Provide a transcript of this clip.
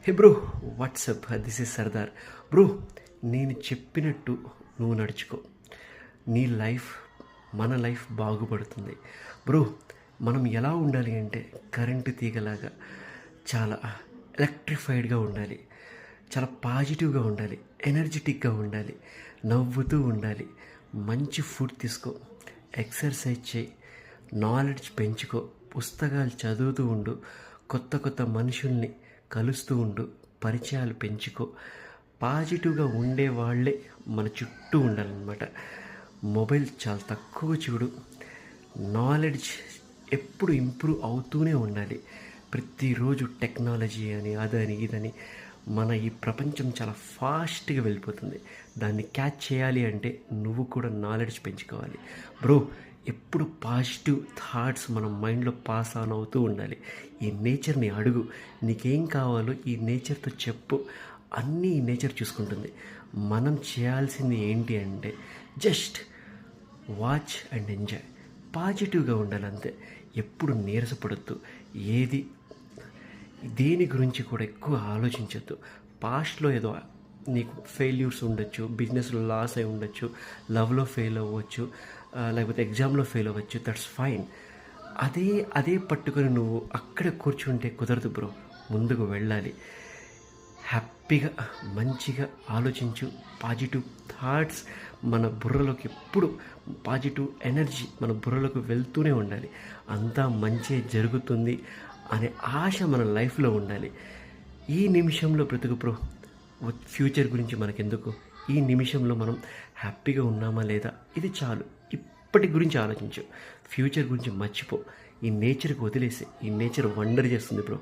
Hey bro, WhatsApp, this is Sardar. Bro, నేను చెప్పినట్టు నువ్వు నడుచుకో, నీ లైఫ్ మన లైఫ్ బాగుపడుతుంది. బ్రో, మనం ఎలా ఉండాలి అంటే కరెంటు తీగలాగా చాలా ఎలక్ట్రిఫైడ్గా ఉండాలి, చాలా పాజిటివ్గా ఉండాలి, ఎనర్జెటిక్గా ఉండాలి, నవ్వుతూ ఉండాలి. మంచి ఫుడ్ తీసుకో, ఎక్సర్సైజ్ చేయి, నాలెడ్జ్ పెంచుకో, పుస్తకాలు చదువుతూ ఉండు, కొత్త కొత్త మనుషుల్ని కలుస్తూ ఉండు, పరిచయాలు పెంచుకో. పాజిటివ్గా ఉండే వాళ్ళే మన చుట్టూ ఉండాలన్నమాట. మొబైల్ చాలా తక్కువ చూడు, నాలెడ్జ్ ఎప్పుడు ఇంప్రూవ్ అవుతూనే ఉండాలి. ప్రతిరోజు టెక్నాలజీ అని అదని ఇదని మన ఈ ప్రపంచం చాలా ఫాస్ట్గా వెళ్ళిపోతుంది. దాన్ని క్యాచ్ చేయాలి అంటే నువ్వు కూడా నాలెడ్జ్ పెంచుకోవాలి. బ్రో, ఎప్పుడు పాజిటివ్ థాట్స్ మన మైండ్లో పాస్ ఆన్ అవుతూ ఉండాలి. ఈ నేచర్ని అడుగు, నీకేం కావాలో ఈ నేచర్తో చెప్పు, అన్నీ ఈ నేచర్ చూసుకుంటుంది. మనం చేయాల్సింది ఏంటి అంటే జస్ట్ వాచ్ అండ్ ఎంజాయ్, పాజిటివ్గా ఉండాలి అంతే. ఎప్పుడు నీరసపడద్దు, దేని గురించి కూడా ఎక్కువ ఆలోచించద్దు. పాస్ట్లో ఏదో నీకు ఫెయిల్యూర్స్ ఉండొచ్చు, బిజినెస్లో లాస్ అయి ఉండొచ్చు, లవ్లో ఫెయిల్ అవ్వచ్చు, లేకపోతే ఎగ్జామ్లో ఫెయిల్ అవ్వచ్చు, దట్స్ ఫైన్. అదే పట్టుకొని నువ్వు అక్కడ కూర్చుంటే కుదరదు బ్రో. ముందుకు వెళ్ళాలి, హ్యాపీగా మంచిగా ఆలోచించు. పాజిటివ్ థాట్స్ మన బుర్రలోకి ఎప్పుడు పాజిటివ్ ఎనర్జీ మన బుర్రలోకి వెళ్తూనే ఉండాలి. అంతా మంచి జరుగుతుంది అనే ఆశ మన లైఫ్లో ఉండాలి. ఈ నిమిషంలో బ్రతుకు బ్రో, ఫ్యూచర్ గురించి మనకెందుకు? ఈ నిమిషంలో మనం హ్యాపీగా ఉన్నామా లేదా, ఇది చాలు. ఇప్పటి గురించి ఆలోచించు, ఫ్యూచర్ గురించి మర్చిపో. ఈ నేచర్కి వదిలేసి, ఈ నేచర్ వండర్ చేస్తుంది బ్రో.